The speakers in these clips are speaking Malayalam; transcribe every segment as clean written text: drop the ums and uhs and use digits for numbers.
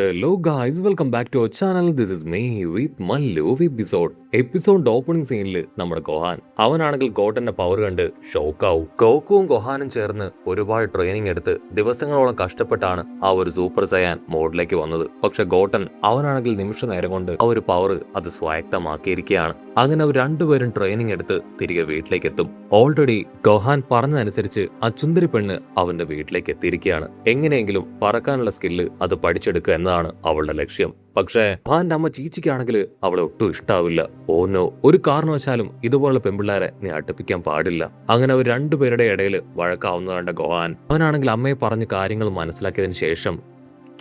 Hello guys, welcome back to our channel. This is me with my love episode. Episode opening സീനിൽ നമ്മുടെ ഗോഹാൻ അവനാണെങ്കിൽ ഗോട്ടന്റെ പവർ കണ്ട് ഷോക്കാവും. ഗോക്കുവും ഗോഹാനും ചേർന്ന് ഒരുപാട് ട്രെയിനിങ് എടുത്ത് ദിവസങ്ങളോളം കഷ്ടപ്പെട്ടാണ് ആ ഒരു സൂപ്പർ സയാൻ മോഡിലേക്ക് വന്നത്. പക്ഷെ ഗോട്ടൻ അവനാണെങ്കിൽ നിമിഷ നേരം കൊണ്ട് ആ ഒരു പവർ അത് സ്വായത്തമാക്കിയിരിക്കുകയാണ്. അങ്ങനെ അവർ രണ്ടുപേരും ട്രെയിനിങ് എടുത്ത് തിരികെ വീട്ടിലേക്ക് എത്തും. ഓൾറെഡി ഗോഹാൻ പറഞ്ഞതനുസരിച്ച് ആ ചുന്ദരി പെണ്ണ് അവന്റെ വീട്ടിലേക്ക് എത്തിയിരിക്കുകയാണ്. എങ്ങനെയെങ്കിലും പറക്കാനുള്ള സ്കില്ല് അത് പഠിച്ചെടുക്കുക എന്നതാണ് അവളുടെ ലക്ഷ്യം. പക്ഷേ ഗോഹാന്റെ അമ്മ ചീച്ചിക്കാണെങ്കിൽ അവളെ ഒട്ടും ഇഷ്ടാവില്ല. ഓനോ ഒരു കാരണവശാലും ഇതുപോലുള്ള പെമ്പിള്ളാരെ നീ അടുപ്പിക്കാൻ പാടില്ല. അങ്ങനെ അവർ രണ്ടുപേരുടെ ഇടയിൽ വഴക്കാവുന്ന കണ്ട ഗോഹാൻ അവനാണെങ്കിൽ അമ്മയെ പറഞ്ഞ് കാര്യങ്ങൾ മനസ്സിലാക്കിയതിനു ശേഷം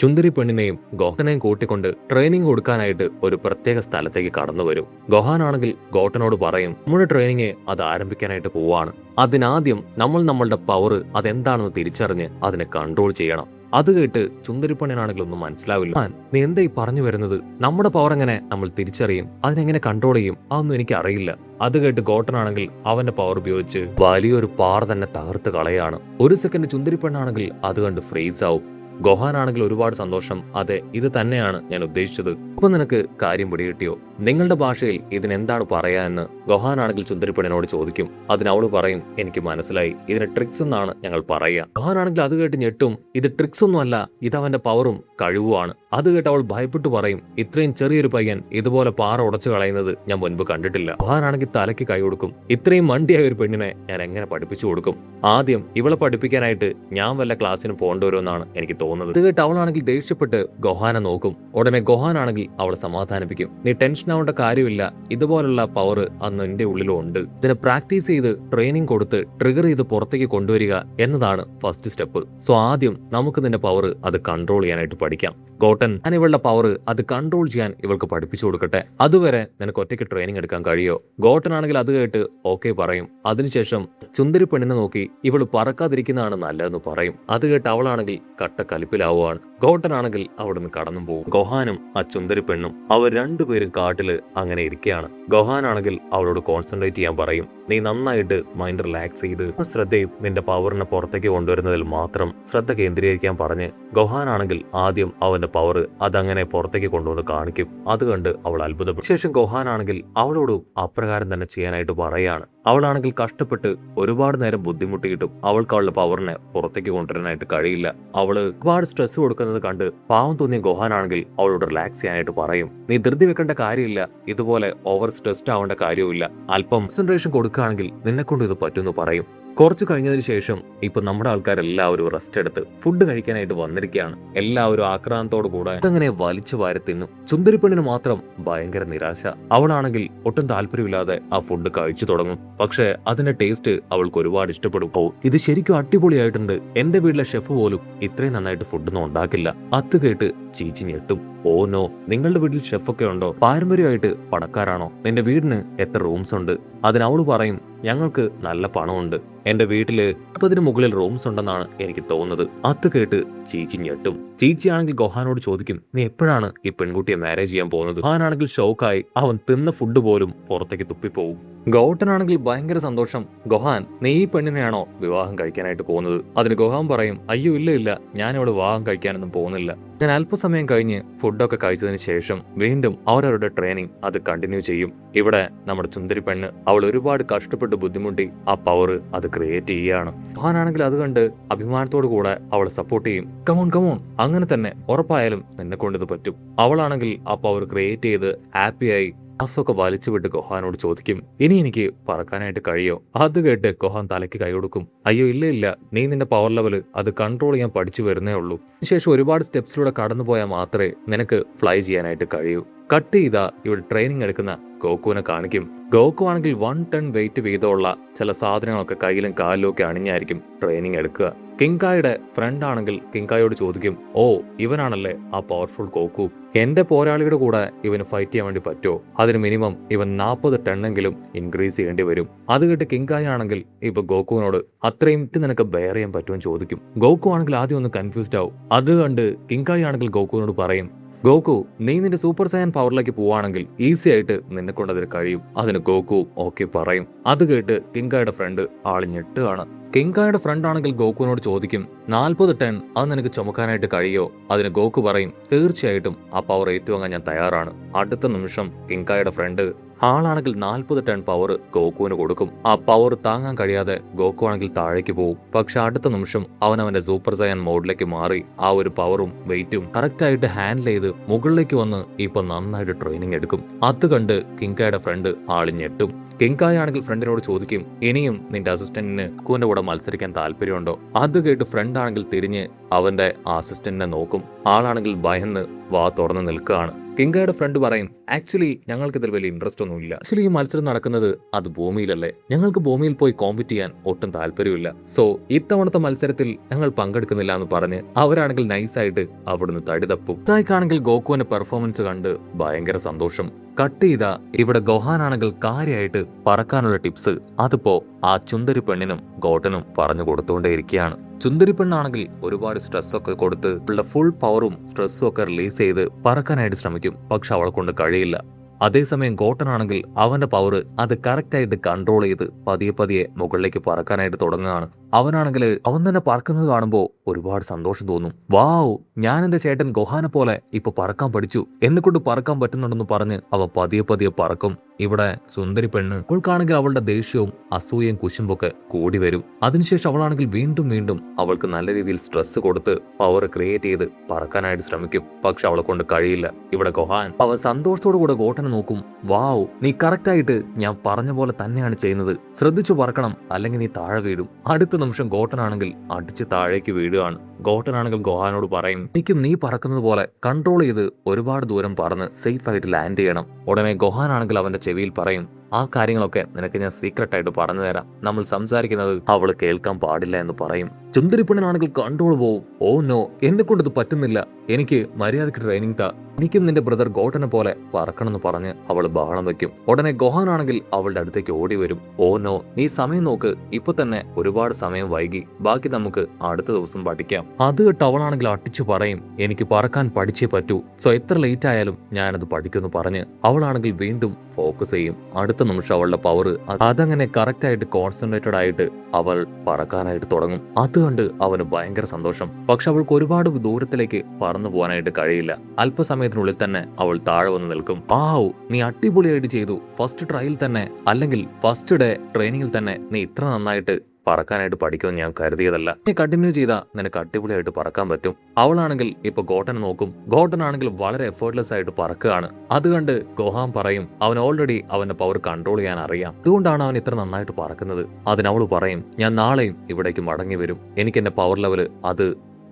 ചുന്ദരി പെണ്ണിനെയും ഗോട്ടനെയും കൂട്ടിക്കൊണ്ട് ട്രെയിനിങ് കൊടുക്കാനായിട്ട് ഒരു പ്രത്യേക സ്ഥലത്തേക്ക് കടന്നു വരും. ഗോഹാനാണെങ്കിൽ ഗോട്ടനോട് പറയും, നമ്മുടെ ട്രെയിനിങ് അത് ആരംഭിക്കാനായിട്ട് പോവാണ്. അതിനാദ്യം നമ്മളുടെ പവർ അതെന്താണെന്ന് തിരിച്ചറിഞ്ഞ് അതിനെ കൺട്രോൾ ചെയ്യണം. അത് കേട്ട് ചുന്ദരിപ്പണ്ണിനാണെങ്കിൽ ഒന്നും മനസ്സിലാവില്ല. നീ എന്താ ഈ പറഞ്ഞു വരുന്നത്? നമ്മുടെ പവർ എങ്ങനെ നമ്മൾ തിരിച്ചറിയും? അതിനെങ്ങനെ കൺട്രോൾ ചെയ്യും? അതൊന്നും എനിക്ക് അറിയില്ല. അത് കേട്ട് ഗോട്ടനാണെങ്കിൽ അവന്റെ പവർ ഉപയോഗിച്ച് വലിയൊരു പാറ തന്നെ തകർത്ത് കളയാണ്. ഒരു സെക്കൻഡ് ചുന്ദരിപ്പണ്ണാണെങ്കിൽ അത് കണ്ട് ഫ്രീസ് ആവും. ഗോഹാനാണെങ്കിൽ ഒരുപാട് സന്തോഷം. അതെ, ഇത് തന്നെയാണ് ഞാൻ ഉദ്ദേശിച്ചത്. അപ്പൊ നിനക്ക് കാര്യം പിടികിട്ടിയോ? നിങ്ങളുടെ ഭാഷയിൽ ഇതിനെന്താണ് പറയാന്ന് ഗോഹാനാണെങ്കിൽ ചുന്ദരിപ്പണ്ണിനോട് ചോദിക്കും. അതിനവള് പറയും, എനിക്ക് മനസ്സിലായി, ഇതിന് ട്രിക്സ് എന്നാണ് ഞങ്ങൾ പറയുക. ഗോഹാനാണെങ്കിൽ അത് കേട്ട് ഞെട്ടും. ഇത് ട്രിക്സ് ഒന്നുമല്ല, ഇത് അവന്റെ പവറും കഴിവുമാണ്. അത് കേട്ട് അവൾ ഭയപ്പെട്ടു പറയും, ഇത്രയും ചെറിയൊരു പയ്യൻ ഇതുപോലെ പാറ ഉടച്ചു കളയുന്നത് ഞാൻ മുൻപ് കണ്ടിട്ടില്ല. ഗോഹാനാണെങ്കിൽ തലയ്ക്ക് കൈ കൊടുക്കും. ഇത്രയും മണ്ടിയായ ഒരു പെണ്ണിനെ ഞാൻ എങ്ങനെ പഠിപ്പിച്ചു കൊടുക്കും? ആദ്യം ഇവളെ പഠിപ്പിക്കാനായിട്ട് ഞാൻ വല്ല ക്ലാസ്സിന് പോകേണ്ടി വരുമെന്നാണ് എനിക്ക് തോന്നുന്നത്. ഇത് കേട്ട് അവളാണെങ്കിൽ ദേഷ്യപ്പെട്ട് ഗോഹാനെ നോക്കും. ഉടനെ ഗോഹാനാണെങ്കിൽ അവളെ സമാധാനിപ്പിക്കും. നീ ടെൻഷൻ ആവേണ്ട കാര്യമില്ല, ഇതുപോലുള്ള പവർ അന്ന് എന്റെ ഉള്ളിലും ഉണ്ട്. ഇതിനെ പ്രാക്ടീസ് ചെയ്ത് ട്രെയിനിങ് കൊടുത്ത് ട്രിഗർ ചെയ്ത് പുറത്തേക്ക് കൊണ്ടുവരിക എന്നതാണ് ഫസ്റ്റ് സ്റ്റെപ്പ്. സോ ആദ്യം നമുക്ക് നിന്റെ പവർ അത് കൺട്രോൾ ചെയ്യാനായിട്ട് പഠിക്കാം. ഗോട്ടൻ, ഞാൻ ഇവളുടെ പവർ അത് കൺട്രോൾ ചെയ്യാൻ ഇവൾക്ക് പഠിപ്പിച്ചു കൊടുക്കട്ടെ. അതുവരെ നിനക്ക് ഒറ്റയ്ക്ക് ട്രെയിനിങ് എടുക്കാൻ കഴിയോ? ഗോട്ടൻ ആണെങ്കിൽ അത് കേട്ട് ഓക്കെ പറയും. അതിനുശേഷം ചുന്ദരി പെണ്ണിനെ നോക്കി ഇവള് പറക്കാതിരിക്കുന്നതാണ് നല്ലതെന്ന് പറയും. അത് കേട്ട് അവളാണെങ്കിൽ കട്ട കലിപ്പിലാവുകയാണ്. ഗോട്ടൻ ആണെങ്കിൽ അവിടുന്ന് കടന്നു പോകും. ഗോഹാനും ആ ചുന്ദരി പെണ്ണും അവർ രണ്ടുപേരും കാട്ടില് അങ്ങനെ ഇരിക്കുകയാണ്. ഗോഹാനാണെങ്കിൽ അവളോട് കോൺസെൻട്രേറ്റ് ചെയ്യാൻ പറയും. നീ നന്നായിട്ട് മൈൻഡ് റിലാക്സ് ചെയ്ത് ശ്രദ്ധയും നിന്റെ പവറിനെ പുറത്തേക്ക് കൊണ്ടുവരുന്നതിൽ മാത്രം ശ്രദ്ധ കേന്ദ്രീകരിക്കാൻ പറഞ്ഞ് ഗോഹാനാണെങ്കിൽ ആദ്യം അവന്റെ പവർ അതങ്ങനെ പുറത്തേക്ക് കൊണ്ടുവന്ന് കാണിക്കും. അത് കണ്ട് അവൾ അത്ഭുതപ്പെടും. ശേഷം ഗോഹാനാണെങ്കിൽ അവളോടും അപ്രകാരം തന്നെ ചെയ്യാനായിട്ട് പറയാണ്. അവളാണെങ്കിൽ കഷ്ടപ്പെട്ട് ഒരുപാട് നേരം ബുദ്ധിമുട്ടിയിട്ടും അവൾക്ക് അവളുടെ പവറിനെ പുറത്തേക്ക് കൊണ്ടുവരാനായിട്ട് കഴിയില്ല. അവള് ഒരുപാട് സ്ട്രെസ് കൊടുക്കുന്നത് കണ്ട് പാവം തോന്നിയ ഗോഹാനാണെങ്കിൽ അവളോട് റിലാക്സ് ചെയ്യാനായിട്ട് പറയും. നീ ധൃതി വെക്കേണ്ട കാര്യമില്ല, ഇതുപോലെ ഓവർ സ്ട്രെസ്ഡ് ആവേണ്ട കാര്യമില്ല. അല്പം കോൺസെൻട്രേഷൻ കൊടുക്കുകയാണെങ്കിൽ നിന്നെ കൊണ്ട് ഇത് പറ്റുമെന്ന് പറയും. കുറച്ച് കഴിഞ്ഞതിന് ശേഷം ഇപ്പൊ നമ്മുടെ ആൾക്കാരെല്ലാവരും റെസ്റ്റ് എടുത്ത് ഫുഡ് കഴിക്കാനായിട്ട് വന്നിരിക്കുകയാണ്. എല്ലാവരും ആക്രാന്തത്തോടു കൂടെ അതങ്ങനെ വലിച്ചു വാരി തിന്നും. ചുന്ദരിപ്പെണ്ണിന് മാത്രം ഭയങ്കര നിരാശ. അവളാണെങ്കിൽ ഒട്ടും താല്പര്യമില്ലാതെ ആ ഫുഡ് കഴിച്ചു തുടങ്ങും. പക്ഷെ അതിന്റെ ടേസ്റ്റ് അവൾക്ക് ഒരുപാട് ഇഷ്ടപ്പെടും. ഓ, ഇത് ശരിക്കും അടിപൊളിയായിട്ടുണ്ട്. എന്റെ വീട്ടിലെ ഷെഫ് പോലും ഇത്രയും നന്നായിട്ട് ഫുഡൊന്നും ഉണ്ടാക്കില്ല. അത് കേട്ട് ചീച്ചി ഞെട്ടും. ഓ നോ, നിങ്ങളുടെ വീട്ടിൽ ഷെഫൊക്കെ ഉണ്ടോ? പാരമ്പര്യമായിട്ട് പണക്കാരാണോ? നിന്റെ വീടിന് എത്ര റൂംസ് ഉണ്ട്? അതിനവള് പറയും, ഞങ്ങൾക്ക് നല്ല പണമുണ്ട്. എന്റെ വീട്ടില് 30 മുകളിൽ റൂംസ് ഉണ്ടെന്നാണ് എനിക്ക് തോന്നുന്നത്. അത് കേട്ട് ചീച്ചി ഞെട്ടും. ചീച്ചിയാണെങ്കിൽ ഗോഹാനോട് ചോദിക്കും, നീ എപ്പോഴാണ് ഈ പെൺകുട്ടിയെ മാരേജ് ചെയ്യാൻ പോകുന്നത്? ഗോഹാനാണെങ്കിൽ ഷോക്കായി അവൻ തിന്ന ഫുഡ് പോലും പുറത്തേക്ക് തുപ്പിപ്പോവും. ഗോട്ടനാണെങ്കിൽ ഭയങ്കര സന്തോഷം. ഗോഹാൻ, നീ ഈ പെണ്ണിനെയാണോ വിവാഹം കഴിക്കാനായിട്ട് പോകുന്നത്? അതിന് ഗോഹാൻ പറയും, അയ്യോ ഇല്ല, ഞാൻ ഇവിടെ വിവാഹം കഴിക്കാനൊന്നും പോകുന്നില്ല. ഞാൻ അല്പസമയം കഴിഞ്ഞ് ഫുഡൊക്കെ കഴിച്ചതിന് ശേഷം വീണ്ടും അവരവരുടെ ട്രെയിനിങ് അത് കണ്ടിന്യൂ ചെയ്യും. ഇവിടെ നമ്മുടെ ചുന്ദരി പെണ്ണ് അവൾ ഒരുപാട് കഷ്ടപ്പെട്ട് ബുദ്ധിമുട്ടി ആ പവർ അത് ക്രിയേറ്റ് ചെയ്യുകയാണ്. ഗോഹാനാണെങ്കിൽ അത് കണ്ട് അഭിമാനത്തോടു കൂടെ അവളെ സപ്പോർട്ട് ചെയ്യും. കമോൺ, അങ്ങനെ തന്നെ, ഉറപ്പായാലും നിന്നെ കൊണ്ടിത് പറ്റും. അവളാണെങ്കിൽ ആ പവർ ക്രിയേറ്റ് ചെയ്ത് ഹാപ്പിയായി ാസൊക്കെ വലിച്ചു വിട്ട് ഗോഹാനോട് ചോദിക്കും, ഇനി എനിക്ക് പറക്കാനായിട്ട് കഴിയോ? അത് കേട്ട് ഗോഹാൻ തലയ്ക്ക് കൈ കൊടുക്കും. അയ്യോ ഇല്ല, നീ നിന്റെ പവർ ലെവൽ അത് കൺട്രോൾ ചെയ്യാൻ പഠിച്ചു വരുന്നേ ഉള്ളൂ. ശേഷം ഒരുപാട് സ്റ്റെപ്സിലൂടെ കടന്നു പോയാൽ മാത്രമേ നിനക്ക് ഫ്ലൈ ചെയ്യാനായിട്ട് കഴിയൂ. കട്ട് ചെയ്താ ഇവിടെ ട്രെയിനിങ് എടുക്കുന്ന ഗോക്കുവിനെ കാണിക്കും. ഗോക്കു ആണെങ്കിൽ 1 ടൺ വെയിറ്റ് വീതമുള്ള ചില സാധനങ്ങളൊക്കെ കയ്യിലും കാലിലും ഒക്കെ അണിഞ്ഞായിരിക്കും ട്രെയിനിങ് എടുക്കുക. കിങ്കായുടെ ഫ്രണ്ട് ആണെങ്കിൽ കിങ്കായോട് ചോദിക്കും, ഓ ഇവനാണല്ലേ ആ പവർഫുൾ ഗോക്കു. എന്റെ പോരാളിയുടെ കൂടെ ഇവന് ഫൈറ്റ് ചെയ്യാൻ വേണ്ടി പറ്റുമോ? അതിന് മിനിമം ഇവൻ 40 ടണ്ണെങ്കിലും ഇൻക്രീസ് ചെയ്യേണ്ടി വരും. അത് കേട്ട് കിങ്കായ ആണെങ്കിൽ ഇപ്പൊ ഗോക്കുവിനോട് അത്രയും നിനക്ക് ബെയർ ചെയ്യാൻ പറ്റുമെന്ന് ചോദിക്കും. ഗോക്കു ആണെങ്കിൽ ആദ്യം ഒന്ന് കൺഫ്യൂസ്ഡ് ആവും. അത് കണ്ട് കിങ്കായ ആണെങ്കിൽ ഗോക്കുവിനോട് പറയും, ഗോകു, നീ നിന്റെ സൂപ്പർ സയൻ പവറിലേക്ക് പോവാണെങ്കിൽ ഈസി ആയിട്ട് നിന്നെ കൊണ്ട് അതിന് കഴിയും. അതിന് ഗോകു ഓക്കെ പറയും. അത് കേട്ട് കിങ്കായുടെ ഫ്രണ്ട് ആള് ഞെട്ടുകയാണ്. കിങ്കായുടെ ഫ്രണ്ട് ആണെങ്കിൽ ഗോകുവിനോട് ചോദിക്കും, 40 ടൺ അത് നിനക്ക് ചുമക്കാനായിട്ട് കഴിയോ? അതിന് ഗോകു പറയും, തീർച്ചയായിട്ടും ആ പവർ ഏറ്റുവാങ്ങാൻ ഞാൻ തയ്യാറാണ്. അടുത്ത നിമിഷം കിങ്കായുടെ ഫ്രണ്ട് ആളാണെങ്കിൽ 40 ടൺ പവർ ഗോകുവിന് കൊടുക്കും. ആ പവർ താങ്ങാൻ കഴിയാതെ ഗോകു ആണെങ്കിൽ താഴേക്ക് പോകും. പക്ഷെ അടുത്ത നിമിഷം അവൻ അവന്റെ സൂപ്പർ സയൻ മോഡിലേക്ക് മാറി ആ ഒരു പവറും വെയിറ്റും കറക്റ്റ് ആയിട്ട് ഹാൻഡിൽ ചെയ്ത് മുകളിലേക്ക് വന്ന് ഇപ്പൊ നന്നായിട്ട് ട്രെയിനിങ് എടുക്കും. അത് കണ്ട് കിങ്കായുടെ ഫ്രണ്ട് ആള് ഞെട്ടും. കിങ്കായ ആണെങ്കിൽ ഫ്രണ്ടിനോട് ചോദിക്കും, ഇനിയും നിന്റെ അസിസ്റ്റന്റിന് ഗോകുവിന്റെ കൂടെ മത്സരിക്കാൻ താല്പര്യമുണ്ടോ? അത് കേട്ട് ഫ്രണ്ട് ആണെങ്കിൽ തിരിഞ്ഞ് അവന്റെ അസിസ്റ്റന്റിനെ നോക്കും. ആളാണെങ്കിൽ ഭയന്ന് വാ തുറന്ന് നിൽക്കുകയാണ്. കിങ്കായുടെ ഫ്രണ്ട് പറയും, ആക്ച്വലി ഞങ്ങൾക്ക് ഇതിൽ വലിയ ഇൻട്രസ്റ്റ് ഒന്നുമില്ല. ആക്ച്വലി ഈ മത്സരം നടക്കുന്നത് അത് ഭൂമിയിലല്ലേ, ഞങ്ങൾക്ക് ഭൂമിയിൽ പോയി കോമ്പറ്റ് ചെയ്യാൻ ഒട്ടും താല്പര്യമില്ല. സോ ഇത്തവണത്തെ മത്സരത്തിൽ ഞങ്ങൾ പങ്കെടുക്കുന്നില്ല എന്ന് പറഞ്ഞ് അവരാണെങ്കിൽ നൈസായിട്ട് അവിടുന്ന് തടി തപ്പും. തായ്ക്കാണെങ്കിൽ ഗോകുവിന്റെ പെർഫോമൻസ് കണ്ട് ഭയങ്കര സന്തോഷം. കട്ട് ചെയ്ത ഇവിടെ ഗോഹാനാണെങ്കിൽ കാര്യമായിട്ട് പറക്കാനുള്ള ടിപ്സ് അതിപ്പോ ആ ചുന്ദരി പെണ്ണിനും ഗോട്ടനും പറഞ്ഞു കൊടുത്തുകൊണ്ടേയിരിക്കുകയാണ്. ചുന്ദരി പെണ്ണാണെങ്കിൽ ഒരുപാട് സ്ട്രെസ് ഒക്കെ കൊടുത്ത് അവളുടെ ഫുൾ പവറും സ്ട്രെസ്സും ഒക്കെ റിലീസ് ചെയ്ത് പറക്കാനായിട്ട് ശ്രമിക്കും. പക്ഷെ അവളെ കൊണ്ട് കഴിയില്ല. അതേസമയം ഗോട്ടനാണെങ്കിൽ അവന്റെ പവർ അത് കറക്റ്റായിട്ട് കൺട്രോൾ ചെയ്ത് പതിയെ പതിയെ മുകളിലേക്ക് പറക്കാനായിട്ട് തുടങ്ങുകയാണ്. അവനാണെങ്കിൽ അവൻ തന്നെ പറക്കുന്നത് കാണുമ്പോൾ ഒരുപാട് സന്തോഷം തോന്നും. വാവ്, ഞാൻ എന്റെ ചേട്ടൻ ഗോഹാനെ പോലെ ഇപ്പൊ പറക്കാൻ പഠിച്ചു, എന്നെ കൊണ്ട് പറക്കാൻ പറ്റുന്നുണ്ടെന്ന് പറഞ്ഞ് അവൻ പതിയെ പതിയെ പറക്കും. ഇവിടെ സുന്ദരി പെണ്ണ് അവൾക്കാണെങ്കിൽ അവളുടെ ദേഷ്യവും അസൂയയും കുശുമ്പൊക്കെ കൂടി വരും. അതിനുശേഷം അവളാണെങ്കിൽ വീണ്ടും വീണ്ടും അവൾക്ക് നല്ല രീതിയിൽ സ്ട്രെസ് കൊടുത്ത് പവർ ക്രിയേറ്റ് ചെയ്ത് പറക്കാനായിട്ട് ശ്രമിക്കും. പക്ഷെ അവളെ കൊണ്ട് കഴിയില്ല. ഇവിടെ ഗോഹാൻ അവൻ സന്തോഷത്തോടു കൂടെ ഗോട്ടനെ നോക്കും. വാവ്, നീ കറക്റ്റായിട്ട് ഞാൻ പറഞ്ഞ പോലെ തന്നെയാണ് ചെയ്യുന്നത്, ശ്രദ്ധിച്ചു പറക്കണം അല്ലെങ്കിൽ നീ താഴെ വീഴും. അടുത്ത നിമിഷം ഗോട്ടനാണെങ്കിൽ അടിച്ച് താഴേക്ക് വീഴുകയാണ്. ഗോട്ടനാണെങ്കിൽ ഗോഹാനോട് പറയും, എനിക്കും നീ പറക്കുന്നത് പോലെ കൺട്രോൾ ചെയ്ത് ഒരുപാട് ദൂരം പറന്ന് സേഫ് ആയിട്ട് ലാൻഡ് ചെയ്യണം. ഉടനെ ഗോഹാനാണെങ്കിൽ അവന്റെ ചെവിയിൽ പറയും, ആ കാര്യങ്ങളൊക്കെ നിനക്ക് ഞാൻ സീക്രട്ട് ആയിട്ട് പറഞ്ഞു തരാം, നമ്മൾ സംസാരിക്കുന്നത് അവള് കേൾക്കാൻ പാടില്ല എന്ന് പറയും. ചുന്ദരിപ്പെണ്ണനാണെങ്കിൽ കൺട്രോൾ പോവും. ഓ നോ, എന്നെ കൊണ്ടത് പറ്റുന്നില്ല, എനിക്ക് മര്യാദയ്ക്ക് ട്രെയിനിങ് താ, എനിക്കും നിന്റെ ബ്രദർ ഗോട്ടനെ പോലെ പറക്കണമെന്ന് പറഞ്ഞ് അവൾ ബഹളം വെക്കും. ഉടനെ ഗോഹാനാണെങ്കിൽ അവളുടെ അടുത്തേക്ക് ഓടി വരും. ഓ നോ, നീ സമയം നോക്ക്, ഇപ്പൊ തന്നെ ഒരുപാട് സമയം വൈകി, ബാക്കി നമുക്ക് അടുത്ത ദിവസം പഠിക്കാം. അത് കേട്ട് അവളാണെങ്കിൽ അടിച്ചു പറയും, എനിക്ക് പറക്കാൻ പഠിച്ചേ പറ്റൂ, സോ എത്ര ലേറ്റ് ആയാലും ഞാനത് പഠിക്കുമെന്ന് പറഞ്ഞ് അവളാണെങ്കിൽ വീണ്ടും ഫോക്കസ് ചെയ്യും. അടുത്ത നിമിഷം അവളുടെ പവർ അതങ്ങനെ കറക്റ്റ് ആയിട്ട് കോൺസെൻട്രേറ്റഡ് ആയിട്ട് അവൾ പറക്കാനായിട്ട് തുടങ്ങും. അത് കണ്ട് അവന് ഭയങ്കര സന്തോഷം. പക്ഷെ അവൾക്ക് ഒരുപാട് ദൂരത്തിലേക്ക് പറന്നു പോകാനായിട്ട് കഴിയില്ല. അല്പസമയത്തിനുള്ളിൽ തന്നെ അവൾ താഴെ വന്ന് നിൽക്കും. ആവു, നീ അടിപൊളിയായിട്ട് ചെയ്തു, ഫസ്റ്റ് ട്രയൽ തന്നെ അല്ലെങ്കിൽ ഫസ്റ്റ് ഡേ ട്രെയിനിങ്ങിൽ തന്നെ നീ ഇത്ര നന്നായിട്ട് പറക്കാനായിട്ട് പഠിക്കുമെന്ന് ഞാൻ കരുതിയതല്ല. നീ കണ്ടിന്യൂ ചെയ്താൽ നിനക്ക് അടിപൊളിയായിട്ട് പറക്കാൻ പറ്റും. അവളാണെങ്കിൽ ഇപ്പൊ ഗോട്ടനെ നോക്കും. ഗോട്ടനാണെങ്കിൽ വളരെ എഫേർട്ട്ലെസ് ആയിട്ട് പറക്കുകയാണ്. അത് കണ്ട് ഗോഹാൻ പറയും, അവൻ ഓൾറെഡി അവന്റെ പവർ കൺട്രോൾ ചെയ്യാൻ അറിയാം, അതുകൊണ്ടാണ് അവൻ ഇത്ര നന്നായിട്ട് പറക്കുന്നത്. അതിനവള് പറയും, ഞാൻ നാളെയും ഇവിടേക്ക് മടങ്ങി വരും, എനിക്ക് എന്റെ പവർ ലെവല് അത്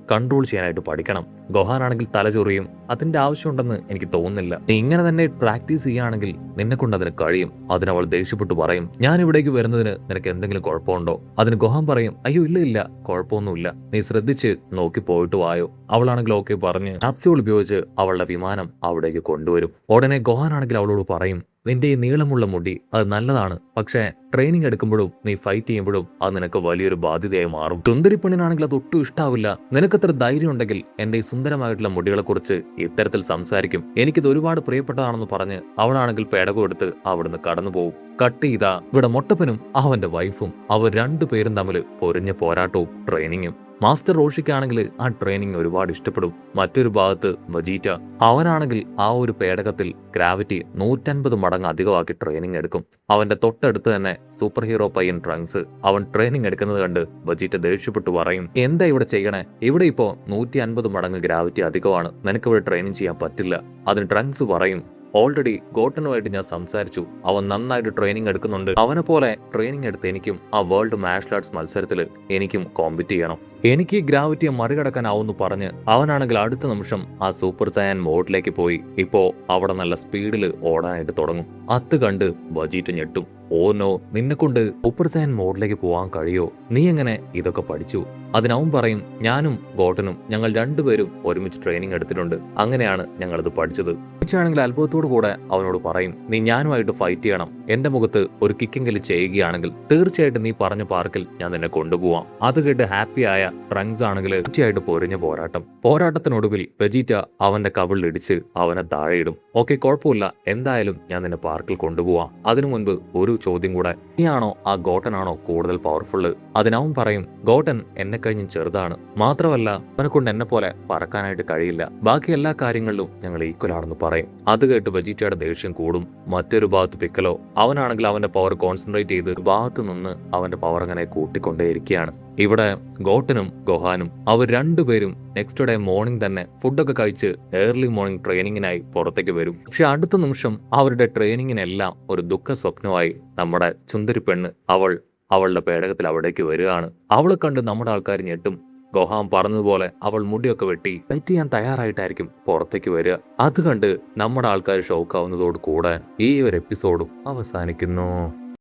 കൺട്രോൾ ചെയ്യാനായിട്ട് പഠിക്കണം. ഗോഹാനാണെങ്കിൽ തലചൊറിയും, അതിന്റെ ആവശ്യമുണ്ടെന്ന് എനിക്ക് തോന്നുന്നില്ല, നീ ഇങ്ങനെ തന്നെ പ്രാക്ടീസ് ചെയ്യുകയാണെങ്കിൽ നിന്നെ കൊണ്ട് അതിന് കഴിയും. അതിനവൾ ദേഷ്യപ്പെട്ടു പറയും, ഞാൻ ഇവിടേക്ക് വരുന്നതിന് നിനക്ക് എന്തെങ്കിലും കുഴപ്പമുണ്ടോ? അതിന് ഗോഹാൻ പറയും, അയ്യോ ഇല്ല ഇല്ല, കുഴപ്പമൊന്നുമില്ല, നീ ശ്രദ്ധിച്ച് നോക്കി പോയിട്ട് വായോ. അവളാണെങ്കിൽ ഓക്കെ പറഞ്ഞ് ക്യാപ്സ്യൂൾ ഉപയോഗിച്ച് അവളുടെ വിമാനം അവിടേക്ക് കൊണ്ടുവരും. ഉടനെ ഗോഹാനാണെങ്കിൽ അവളോട് പറയും, നിന്റെ ഈ നീളമുള്ള മുടി അത് നല്ലതാണ്, പക്ഷേ ട്രെയിനിങ് എടുക്കുമ്പോഴും നീ ഫൈറ്റ് ചെയ്യുമ്പോഴും അത് നിനക്ക് വലിയൊരു ബാധ്യതയായി മാറും. സുന്ദരിപ്പെണ്ണിനാണെങ്കിൽ അത് ഒട്ടും ഇഷ്ടാവില്ല. നിനക്കത്ര ധൈര്യം ഉണ്ടെങ്കിൽ എന്റെ ഈ സുന്ദരമായിട്ടുള്ള മുടികളെ കുറിച്ച് ഇത്തരത്തിൽ സംസാരിക്കും, എനിക്കിത് ഒരുപാട് പ്രിയപ്പെട്ടതാണെന്ന് പറഞ്ഞ് അവളാണെങ്കിൽ പേടകം എടുത്ത് അവിടുന്ന് കടന്നു പോകും. കട്ട് ചെയ്ത ഇവിടെ മൊട്ടപ്പനും അവന്റെ വൈഫും അവർ രണ്ടുപേരും തമ്മിൽ പൊരിഞ്ഞ പോരാട്ടവും ട്രെയിനിങ്ങും. മാസ്റ്റർ റോഷിക്കാണെങ്കിൽ ആ ട്രെയിനിങ് ഒരുപാട് ഇഷ്ടപ്പെടും. മറ്റൊരു ഭാഗത്ത് വജീറ്റ, അവനാണെങ്കിൽ ആ ഒരു പേടകത്തിൽ ഗ്രാവിറ്റി 150 മടങ്ങ് അധികമാക്കി ട്രെയിനിങ് എടുക്കും. അവന്റെ തൊട്ടടുത്ത് തന്നെ സൂപ്പർ ഹീറോ പയ്യൻ ട്രങ്ക്സ് അവൻ ട്രെയിനിങ് എടുക്കുന്നത് കണ്ട് വജീറ്റ ദേഷ്യപ്പെട്ടു പറയും, എന്താ ഇവിടെ ചെയ്യണേ, ഇവിടെ ഇപ്പോ 150 മടങ്ങ് ഗ്രാവിറ്റി അധികമാണ്, നിനക്ക് ഇവിടെ ട്രെയിനിങ് ചെയ്യാൻ പറ്റില്ല. അതിന് ട്രങ്ക്സ് പറയും, ഓൾറെഡി ഗോട്ടനുമായിട്ട് ഞാൻ സംസാരിച്ചു, അവൻ നന്നായിട്ട് ട്രെയിനിങ് എടുക്കുന്നുണ്ട്, അവനെ പോലെ ട്രെയിനിങ് എടുത്ത് എനിക്കും ആ വേൾഡ് മാർഷൽ ആർട്സ് മത്സരത്തിൽ എനിക്കും കോമ്പറ്റ് ചെയ്യണം, എനിക്ക് ഈ ഗ്രാവിറ്റിയെ മറികടക്കാനാവുമെന്ന് പറഞ്ഞ് അവനാണെങ്കിൽ അടുത്ത നിമിഷം ആ സൂപ്പർ സയൻ മോഡിലേക്ക് പോയി ഇപ്പോ അവിടെ നല്ല സ്പീഡിൽ ഓടാനായിട്ട് തുടങ്ങും. അത് കണ്ട് വജീറ്റ ഞെട്ടും. ഓ നോ, നിന്നെ കൊണ്ട് സൂപ്പർ സയൻ മോഡിലേക്ക് പോകാൻ കഴിയോ? നീ എങ്ങനെ ഇതൊക്കെ പഠിച്ചു? അതിനവൻ പറയും, ഞാനും ഗോട്ടനും ഞങ്ങൾ രണ്ടുപേരും ഒരുമിച്ച് ട്രെയിനിങ് എടുത്തിട്ടുണ്ട്, അങ്ങനെയാണ് ഞങ്ങളിത് പഠിച്ചത്. ആണെങ്കിൽ അത്ഭുതത്തോടു കൂടെ അവനോട് പറയും, നീ ഞാനുമായിട്ട് ഫൈറ്റ് ചെയ്യണം. എന്റെ മുഖത്ത് ഒരു കിക്കെങ്കിലും ചെയ്യുകയാണെങ്കിൽ തീർച്ചയായിട്ടും നീ പറഞ്ഞ പാർക്കിൽ ഞാൻ നിന്നെ കൊണ്ടുപോവാം. അത് കേട്ട് ഹാപ്പിയായ ട്രങ്ക്സ് ആണെങ്കിൽ തീർച്ചയായിട്ട് പൊരിഞ്ഞ പോരാട്ടത്തിനൊടുവിൽ വെജീറ്റ അവന്റെ കവിളിലിടിച്ച് അവനെ താഴെയിടും. ഓക്കെ, കുഴപ്പമില്ല, എന്തായാലും ഞാൻ നിന്നെ പാർക്കിൽ കൊണ്ടുപോവാം. അതിനു മുൻപ് ഒരു ചോദ്യം കൂടെ, നീയാണോ ആ ഗോട്ടനാണോ കൂടുതൽ പവർഫുള്ള്? അതിനവൻ പറയും, ഗോട്ടൻ എന്നെ കഴിഞ്ഞും ചെറുതാണ്, മാത്രമല്ല അവനെ കൊണ്ട് എന്നെ പോലെ പറക്കാനായിട്ട് കഴിയില്ല, ബാക്കി എല്ലാ കാര്യങ്ങളിലും ഞങ്ങൾ ഈക്വൽ ആണെന്ന് പറയും. അത് കേട്ട് വെജീറ്റയുടെ ദേഷ്യം കൂടും. മറ്റൊരു ഭാഗത്ത് പിക്കലോ, അവനാണെങ്കിൽ അവന്റെ പവർ കോൺസെൻട്രേറ്റ് ചെയ്ത് ഒരു ഭാഗത്ത് നിന്ന് അവന്റെ പവർ അങ്ങനെ കൂട്ടിക്കൊണ്ടേയിരിക്കുകയാണ്. ഇവിടെ ഗോട്ടനും ഗൊഹാനും അവർ രണ്ടുപേരും നെക്സ്റ്റ് ഡേ മോർണിംഗ് തന്നെ ഫുഡൊക്കെ കഴിച്ച് ഏർലി മോർണിംഗ് ട്രെയിനിങ്ങിനായി പുറത്തേക്ക് വരും. പക്ഷെ അടുത്ത നിമിഷം അവരുടെ ട്രെയിനിങ്ങിനെല്ലാം ഒരു ദുഃഖ സ്വപ്നമായി നമ്മുടെ ചുന്ദരി പെണ്ണ് അവളുടെ പേടകത്തിൽ അവിടേക്ക് വരികയാണ്. അവളെ കണ്ട് നമ്മുടെ ആൾക്കാർ ഞെട്ടും. ഗോഹാൻ പറഞ്ഞതുപോലെ അവൾ മുടിയൊക്കെ വെട്ടി ഫൈറ്റ് ചെയ്യാൻ തയ്യാറായിട്ടായിരിക്കും പുറത്തേക്ക് വരിക. അത് കണ്ട് നമ്മുടെ ആൾക്കാർ ഷോക്കാവുന്നതോട് കൂടെ ഈ ഒരു എപ്പിസോഡും അവസാനിക്കുന്നു.